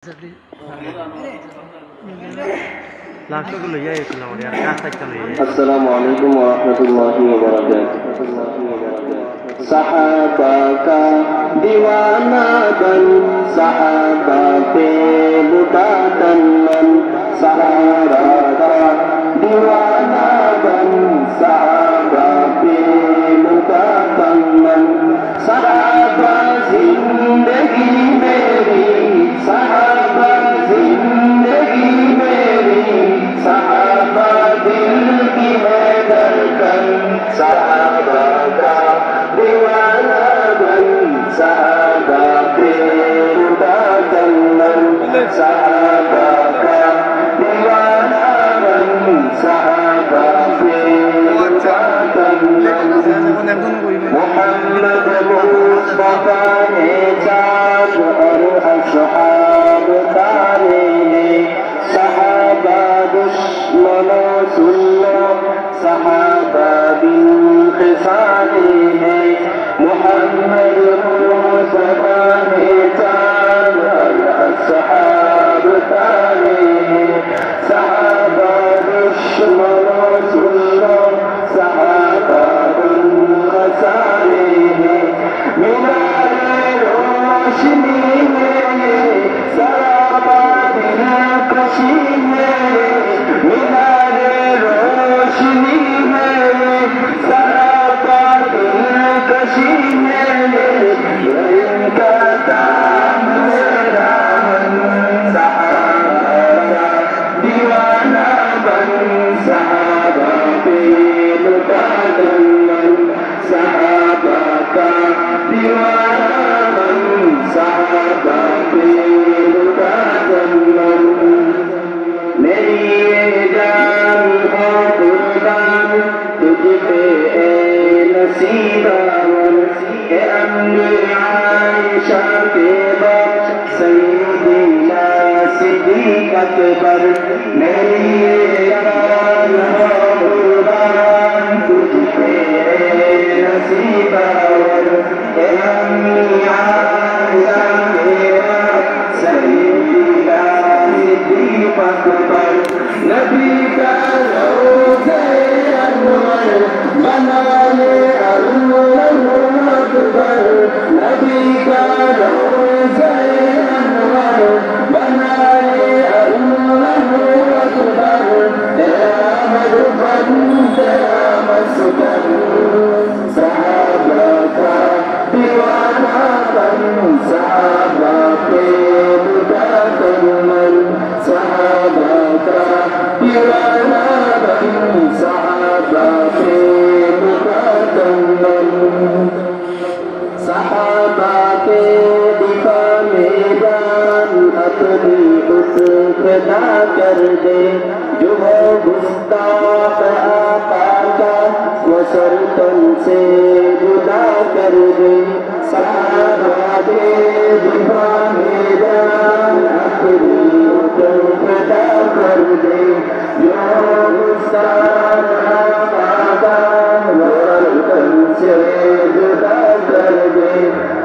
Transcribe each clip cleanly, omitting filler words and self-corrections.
अस्सलामुअलैकुम वरहमतुल्लाहि वबरकातुहू। सहाबा का दीवाना बन सहाबा पे लुटा तन्मन, सहारा का दीवाना बन सहाबा पे लुटा तन्मन। सहाबा जिंदगी मेरी, सहाबा जिंदगी मेरी, सहाबा दिल की है धड़कन। सहाबा का दीवाना बन सहाबा पे लुटा तन्मन, सहाबा का दीवाना बन सहाबा पे लुटा तन्मन। मोहम्मद मुस्तफा ने चाँद और असहाब तारे हैं, सहाबा दुश्मनों सुन लो, सहाबा बिन खिसाले हैं। मोहम्मद मुस्तफा ने चाँद और असहाब तारे हैं, सहाबा दुश्मनों सुन लो, सहाबा बिन खिसाले हैं। मीनारे रोशनी में सहाबा बिन कशी है, मीनारे रोशनी में सहाबा बिन कशी है। इनका दाम मेरा मन, सहाबा दीवाना बन सहाबा पे लुटा तन्मन। सहाबा का दीवाना बन सहाबा पे लुटा तन्मन। मेरी ये जान है कुर्बान तुझ पे ए नसीबावन, ए अम्मी आयशा के बाद सैयदीना सिद्दीक़ अकबर। मेरी ये जान है कुर्बान तुझ पे ए नसीबावन, ए अम्मी आयशा के बाद सैयदीना सिद्दीक़ अकबर। नबी का रोज़े अनवर बना ले अल्लाहु अकबर, नबी का रोज़े अनवर बना ले अल्लाहु अकबर। तेरा मधुबन तेरा मस्कर, सहाबा का दीवाना बन सहाबा पे लुटा तन्मन। सहाबा का दीवाना बन सहाबा पे लुटा तन्मन। सहाबा के दिफा में जान अपनी उस फिदा कर दे, जो है गुस्ताख आका का वो सर तन से जुदा कर दे। सहाबा के दिफा में जान अपनी उस फिदा कर दे, जो गुस्ताख आका का वो सर तन से जुदा कर दे।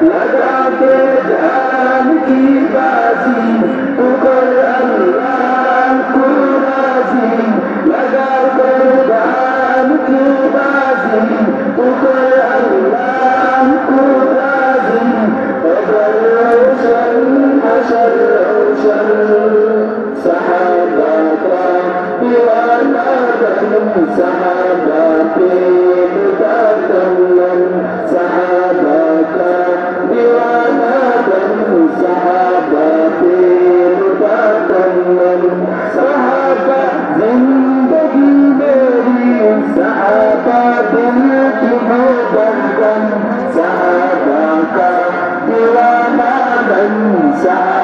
लगा के जान की बाजी तू कर अल्लाह को राज़ी, लगा के जान की बाजी तू कर अल्लाह को राज़ी। अजर रोशन अशर रोशन, सहाबा का दीवाना बन सहाबा पे लुटा तन्मन। सहाबा का दीवाना बन सहाबा पे लुटा तन्मन। सहाबा जिंदगी मेरी, सहाबा दिल की है धड़कन। सहाबा का दीवाना बन सहाबा